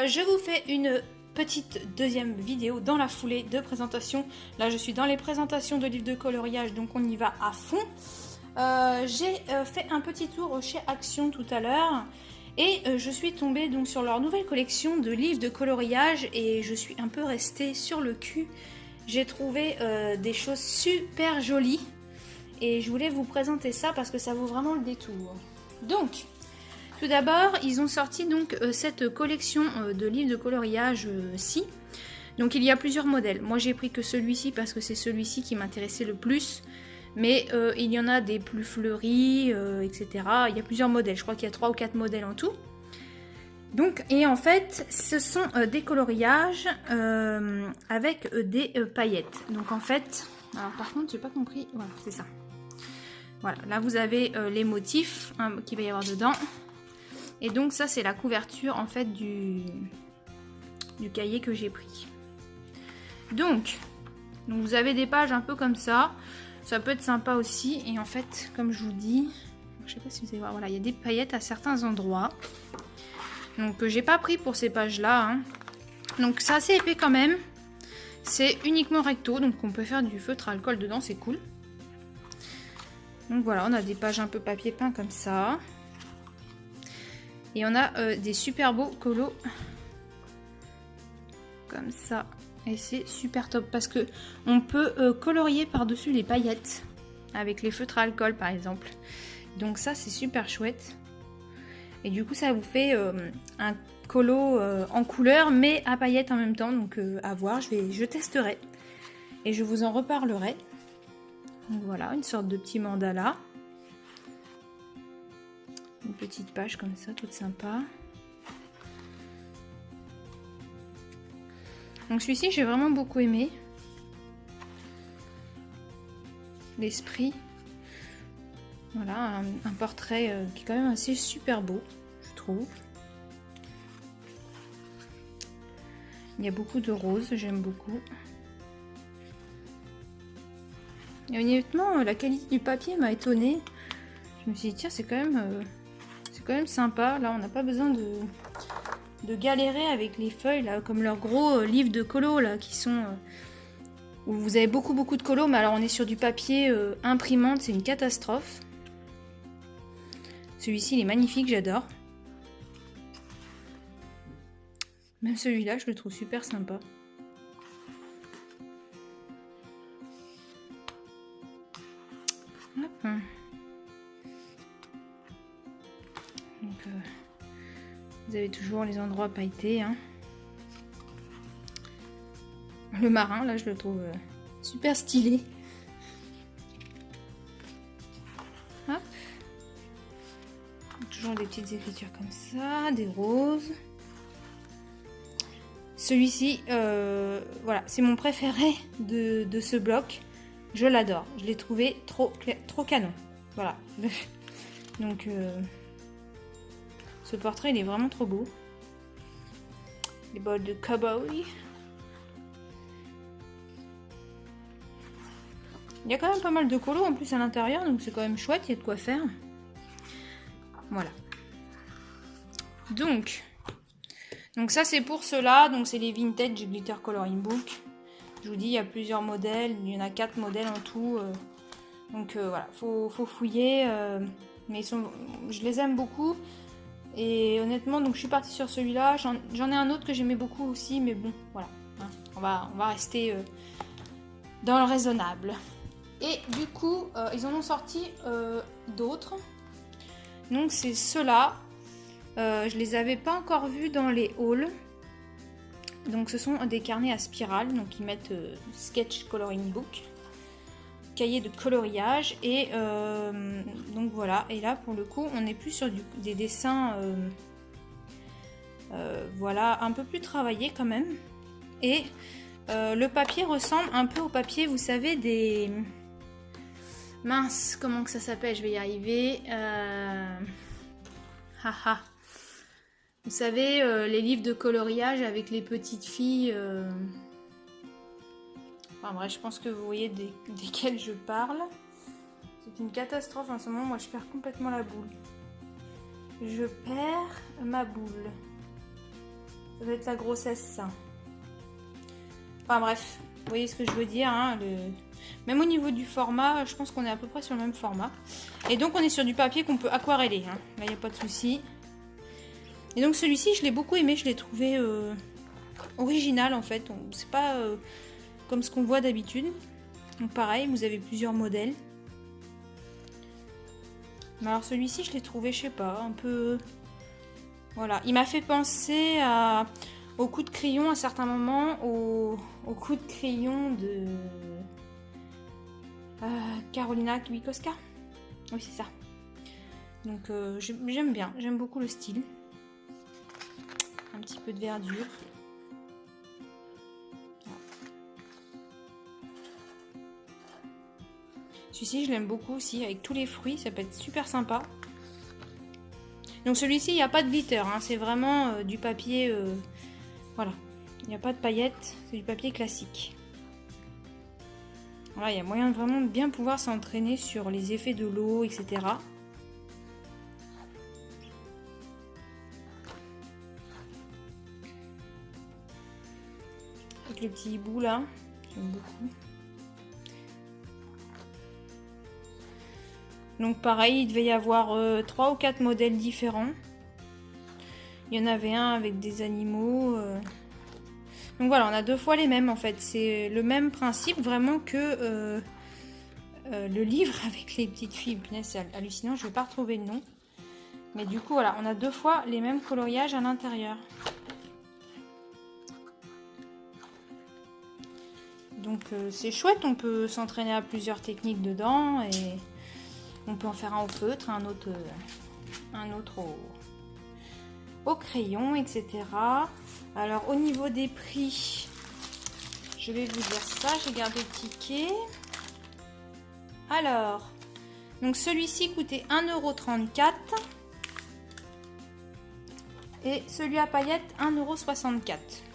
Je vous fais une petite deuxième vidéo dans la foulée de présentation. Là je suis dans les présentations de livres de coloriage, donc on y va à fond. J'ai fait un petit tour chez Action tout à l'heure et je suis tombée donc sur leur nouvelle collection de livres de coloriage et je suis un peu restée sur le cul. J'ai trouvé des choses super jolies et je voulais vous présenter ça parce que ça vaut vraiment le détour. Donc tout d'abord, ils ont sorti donc cette collection de livres de coloriage-ci. Donc il y a plusieurs modèles. Moi j'ai pris que celui-ci parce que c'est celui-ci qui m'intéressait le plus. Mais il y en a des plus fleuris, etc. Il y a plusieurs modèles. Je crois qu'il y a 3 ou 4 modèles en tout. Donc, et en fait, ce sont des coloriages avec des paillettes. Donc en fait, alors par contre, j'ai pas compris. Voilà, c'est ça. Voilà, là vous avez les motifs qu'il va y avoir dedans. Et donc ça c'est la couverture en fait du cahier que j'ai pris. Donc vous avez des pages un peu comme ça. Ça peut être sympa aussi. Et en fait, comme je vous dis, je sais pas si vous allez voir, voilà, il y a des paillettes à certains endroits. Donc j'ai pas pris pour ces pages là. Hein. Donc c'est assez épais quand même. C'est uniquement recto, donc on peut faire du feutre à alcool dedans, c'est cool. Donc voilà, on a des pages un peu papier peint comme ça. Et on a des super beaux colos comme ça. Et c'est super top parce que on peut colorier par-dessus les paillettes avec les feutres à alcool par exemple. Donc ça c'est super chouette. Et du coup ça vous fait un colo en couleur mais à paillettes en même temps. Donc à voir, je testerai et je vous en reparlerai. Donc voilà, une sorte de petit mandala. Une petite page comme ça, toute sympa. Donc celui-ci, j'ai vraiment beaucoup aimé. L'esprit. Voilà, un portrait qui est quand même assez super beau, je trouve. Il y a beaucoup de roses, j'aime beaucoup. Et honnêtement, la qualité du papier m'a étonnée. Je me suis dit, tiens, c'est quand même sympa. Là, on n'a pas besoin de galérer avec les feuilles, là, comme leurs gros livres de colo, là, qui sont... où vous avez beaucoup de colos, mais alors on est sur du papier imprimante, c'est une catastrophe. Celui-ci, il est magnifique, j'adore. Même celui-là, je le trouve super sympa. Hop. Donc, vous avez toujours les endroits pailletés. Hein. Le marin, là, je le trouve super stylé. Hop. Toujours des petites écritures comme ça, des roses. Celui-ci, voilà, c'est mon préféré de ce bloc. Je l'adore. Je l'ai trouvé trop canon. Voilà. Donc... ce portrait, il est vraiment trop beau. Les bottes de cowboy. Il y a quand même pas mal de colos en plus à l'intérieur, donc c'est quand même chouette, il y a de quoi faire. Voilà. Donc ça c'est pour cela, donc c'est les Vintage Glitter Coloring Book. Je vous dis, il y a plusieurs modèles, il y en a 4 modèles en tout. Donc voilà, faut fouiller. Mais je les aime beaucoup. Et honnêtement, donc je suis partie sur celui-là. J'en ai un autre que j'aimais beaucoup aussi, mais bon, voilà. Hein, on va rester dans le raisonnable. Et du coup, ils en ont sorti d'autres. Donc c'est ceux-là. Je les avais pas encore vus dans les hauls. Donc ce sont des carnets à spirale. Donc ils mettent Sketch Coloring Book, cahier de coloriage et donc voilà. Et là pour le coup on est plus sur des dessins voilà, un peu plus travaillés quand même. Et le papier ressemble un peu au papier, vous savez, des... Mince, comment que ça s'appelle? Je vais y arriver. Haha. Vous savez, les livres de coloriage avec les petites filles... Enfin bref, je pense que vous voyez desquels je parle. C'est une catastrophe en ce moment, moi je perds complètement la boule. Je perds ma boule. Ça doit être la grossesse, ça. Enfin bref, vous voyez ce que je veux dire, hein, même au niveau du format, je pense qu'on est à peu près sur le même format. Et donc on est sur du papier qu'on peut aquareller, hein. Là il n'y a pas de souci. Et donc celui-ci je l'ai beaucoup aimé, je l'ai trouvé original en fait. C'est pas comme ce qu'on voit d'habitude. Donc pareil, vous avez plusieurs modèles. Mais alors celui-ci je l'ai trouvé, je sais pas, un peu... Voilà, il m'a fait penser au coup de crayon à certains moments, au coup de crayon de Karolina Kwiatkowska. Oui, c'est ça. Donc j'aime bien, j'aime beaucoup le style. Un petit peu de verdure. Celui-ci, je l'aime beaucoup aussi, avec tous les fruits, ça peut être super sympa. Donc celui-ci, il n'y a pas de glitter, hein, c'est vraiment du papier, voilà, il n'y a pas de paillettes, c'est du papier classique. Voilà, il y a moyen de vraiment bien pouvoir s'entraîner sur les effets de l'eau, etc. Avec le petit hibou là, j'aime beaucoup. Donc pareil, il devait y avoir 3 ou 4 modèles différents. Il y en avait un avec des animaux. Donc voilà, on a 2 fois les mêmes en fait. C'est le même principe vraiment que le livre avec les petites filles. Punaise, c'est hallucinant, je ne vais pas retrouver le nom. Mais du coup voilà, on a 2 fois les mêmes coloriages à l'intérieur. Donc c'est chouette, on peut s'entraîner à plusieurs techniques dedans et on peut en faire un au feutre, un autre au crayon, etc. Alors au niveau des prix, je vais vous dire ça, j'ai gardé le ticket. Alors, donc celui-ci coûtait 1,34 € et celui à paillettes 1,64 €.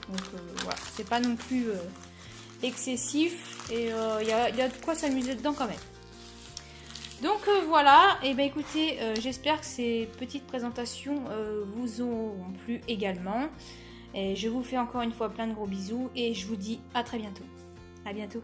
Donc voilà, c'est pas non plus excessif et il y a de quoi s'amuser dedans quand même. Donc voilà, et ben écoutez, j'espère que ces petites présentations vous auront plu également. Et je vous fais encore une fois plein de gros bisous et je vous dis à très bientôt. À bientôt.